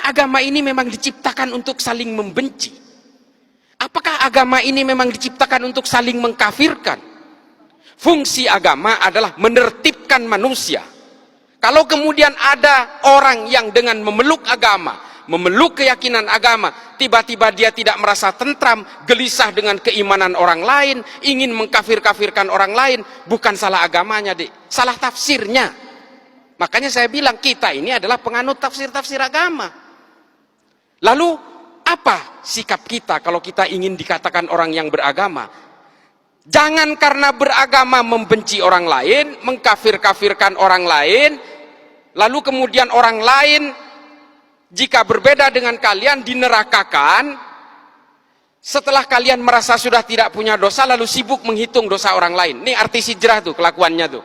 agama ini memang diciptakan untuk saling membenci? Apakah agama ini memang diciptakan untuk saling mengkafirkan? Fungsi agama adalah menertibkan manusia. Kalau kemudian ada orang yang dengan memeluk agama, memeluk keyakinan agama, tiba-tiba dia tidak merasa tentram, gelisah dengan keimanan orang lain, ingin mengkafir-kafirkan orang lain, bukan salah agamanya, Dek, salah tafsirnya. Makanya saya bilang kita ini adalah penganut tafsir-tafsir agama. Lalu apa sikap kita kalau kita ingin dikatakan orang yang beragama? Jangan karena beragama membenci orang lain, mengkafir-kafirkan orang lain, lalu kemudian orang lain jika berbeda dengan kalian dinerakakan, setelah kalian merasa sudah tidak punya dosa lalu sibuk menghitung dosa orang lain. Ini artis hijrah tuh kelakuannya tuh.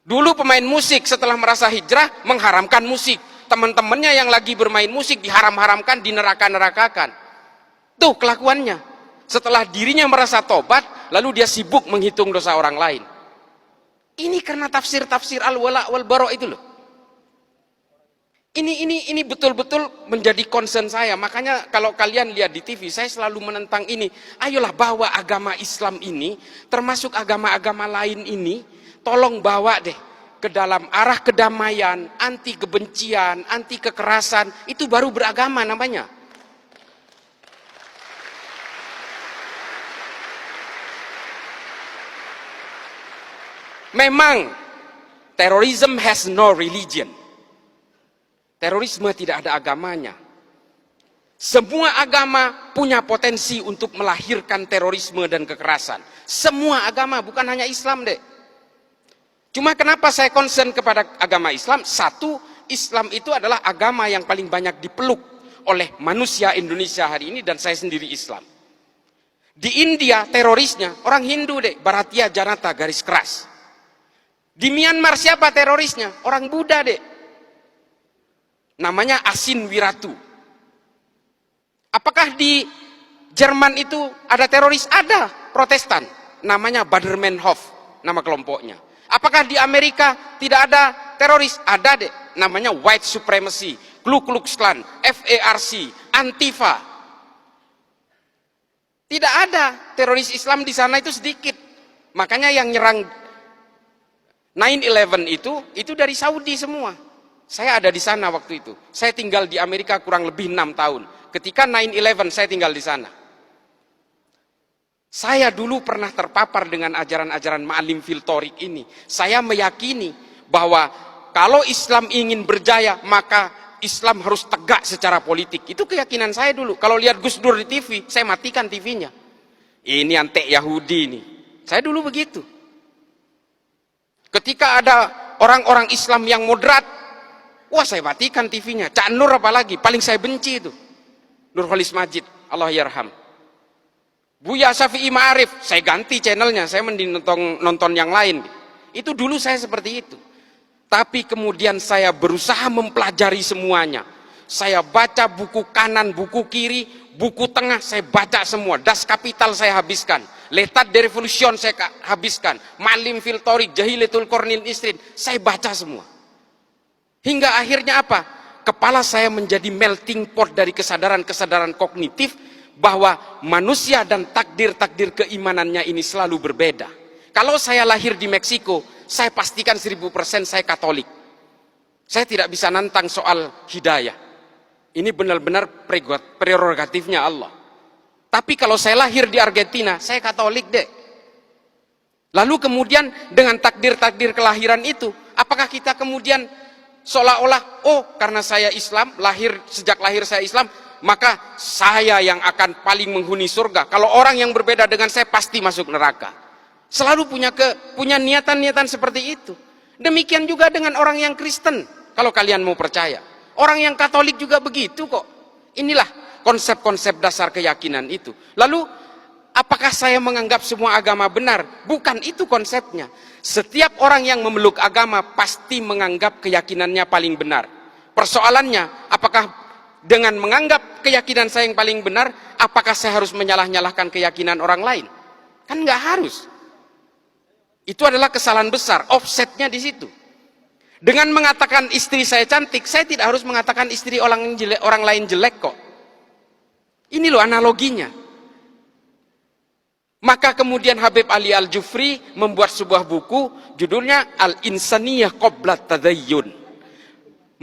Dulu pemain musik setelah merasa hijrah mengharamkan musik. Teman-temannya yang lagi bermain musik diharam-haramkan, dineraka-nerakakan. Tuh kelakuannya. Setelah dirinya merasa tobat, lalu dia sibuk menghitung dosa orang lain. Ini karena tafsir-tafsir al-wala wal-bara itu loh. Ini betul-betul menjadi concern saya. Makanya kalau kalian lihat di TV, saya selalu menentang ini. Ayolah bawa agama Islam ini, termasuk agama-agama lain ini, tolong bawa deh ke dalam arah kedamaian, anti kebencian, anti kekerasan. Itu baru beragama namanya. Memang terrorism has no religion. Terorisme tidak ada agamanya. Semua agama punya potensi untuk melahirkan terorisme dan kekerasan. Semua agama, bukan hanya Islam, Dek. Cuma kenapa saya concern kepada agama Islam? Satu, Islam itu adalah agama yang paling banyak dipeluk oleh manusia Indonesia hari ini, dan saya sendiri Islam. Di India terorisnya orang Hindu, Dek, Bharatiya Janata garis keras. Di Myanmar siapa terorisnya? Orang Buddha, Dek. Namanya Asin Wiratu. Apakah di Jerman itu ada teroris? Ada, Protestan. Namanya Baader-Meinhof, nama kelompoknya. Apakah di Amerika tidak ada teroris? Ada, Dek. Namanya White Supremacy, Ku Klux Klan, FARC, Antifa. Tidak ada teroris Islam di sana, itu sedikit. Makanya yang nyerang 9/11 itu dari Saudi semua. Saya ada di sana waktu itu. Saya tinggal di Amerika kurang lebih 6 tahun. Ketika 9/11 saya tinggal di sana. Saya dulu pernah terpapar dengan ajaran-ajaran Ma'alim fil Thoriq ini. Saya meyakini bahwa kalau Islam ingin berjaya, maka Islam harus tegak secara politik. Itu keyakinan saya dulu. Kalau lihat Gus Dur di TV, saya matikan TV-nya. Ini antek Yahudi ini. Saya dulu begitu. Ketika ada orang-orang Islam yang moderat, wah saya matikan TV-nya. Cak Nur apalagi, paling saya benci itu. Nurholis Majid, Allah yarham. Buya Syafi'i Ma'arif, saya ganti channelnya, saya mending nonton yang lain. Itu dulu saya seperti itu. Tapi kemudian saya berusaha mempelajari semuanya. Saya baca buku kanan, buku kiri, buku tengah, saya baca semua. Das Kapital saya habiskan. L'état de Révolution saya habiskan. Ma'alim fil Thoriq, Jahilatul Qarnil Isrin, saya baca semua. Hingga akhirnya apa? Kepala saya menjadi melting pot dari kesadaran-kesadaran kognitif bahwa manusia dan takdir-takdir keimanannya ini selalu berbeda. Kalau saya lahir di Meksiko, saya pastikan 1000% saya Katolik. Saya tidak bisa nantang soal hidayah. Ini benar-benar prerogatifnya Allah. Tapi kalau saya lahir di Argentina, saya Katolik, Dek. Lalu kemudian dengan takdir-takdir kelahiran itu, apakah kita kemudian seolah-olah, oh karena saya Islam, sejak lahir saya Islam, maka saya yang akan paling menghuni surga. Kalau orang yang berbeda dengan saya pasti masuk neraka. Selalu punya niatan-niatan seperti itu. Demikian juga dengan orang yang Kristen, kalau kalian mau percaya. Orang yang Katolik juga begitu kok. Inilah konsep-konsep dasar keyakinan itu. Lalu apakah saya menganggap semua agama benar? Bukan itu konsepnya. Setiap orang yang memeluk agama pasti menganggap keyakinannya paling benar. Persoalannya, apakah dengan menganggap keyakinan saya yang paling benar, apakah saya harus menyalah-nyalahkan keyakinan orang lain? Kan nggak harus. Itu adalah kesalahan besar, offsetnya di situ. Dengan mengatakan istri saya cantik, saya tidak harus mengatakan istri orang lain jelek kok. Ini loh analoginya. Maka kemudian Habib Ali Al-Jufri membuat sebuah buku, judulnya Al-Insaniyah Qabla Tadayyun.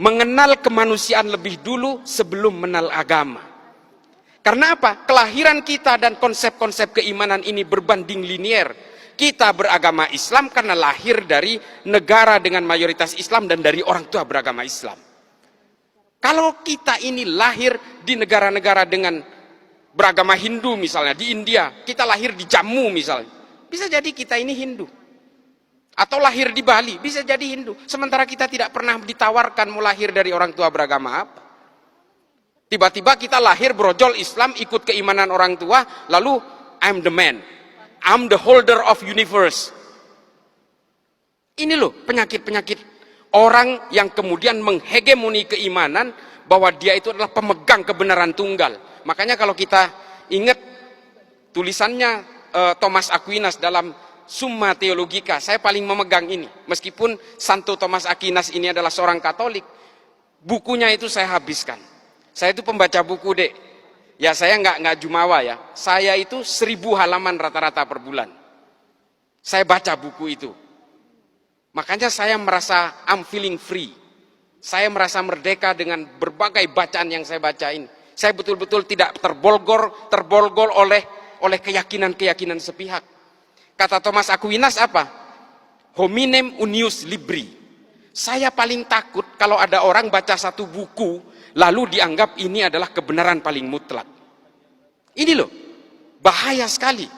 Mengenal kemanusiaan lebih dulu sebelum mengenal agama. Karena apa? Kelahiran kita dan konsep-konsep keimanan ini berbanding linier. Kita beragama Islam karena lahir dari negara dengan mayoritas Islam dan dari orang tua beragama Islam. Kalau kita ini lahir di negara-negara dengan beragama Hindu misalnya, di India, kita lahir di Jammu misalnya, bisa jadi kita ini Hindu. Atau lahir di Bali, bisa jadi Hindu. Sementara kita tidak pernah ditawarkan mau lahir dari orang tua beragama apa. Tiba-tiba kita lahir brojol Islam, ikut keimanan orang tua, lalu I'm the man. I'm the holder of universe. Ini loh penyakit-penyakit orang yang kemudian menghegemoni keimanan bahwa dia itu adalah pemegang kebenaran tunggal. Makanya kalau kita ingat tulisannya Thomas Aquinas dalam Summa Theologica, saya paling memegang ini. Meskipun Santo Thomas Aquinas ini adalah seorang Katolik, bukunya itu saya habiskan. Saya itu pembaca buku, Dek. Ya saya nggak jumawa ya. Saya itu 1000 halaman rata-rata per bulan. Saya baca buku itu. Makanya saya merasa I'm feeling free. Saya merasa merdeka dengan berbagai bacaan yang saya baca ini. Saya betul-betul tidak terbolgol oleh keyakinan-keyakinan sepihak. Kata Thomas Aquinas apa? Hominem unius libri. Saya paling takut kalau ada orang baca satu buku lalu dianggap ini adalah kebenaran paling mutlak. Ini loh, bahaya sekali.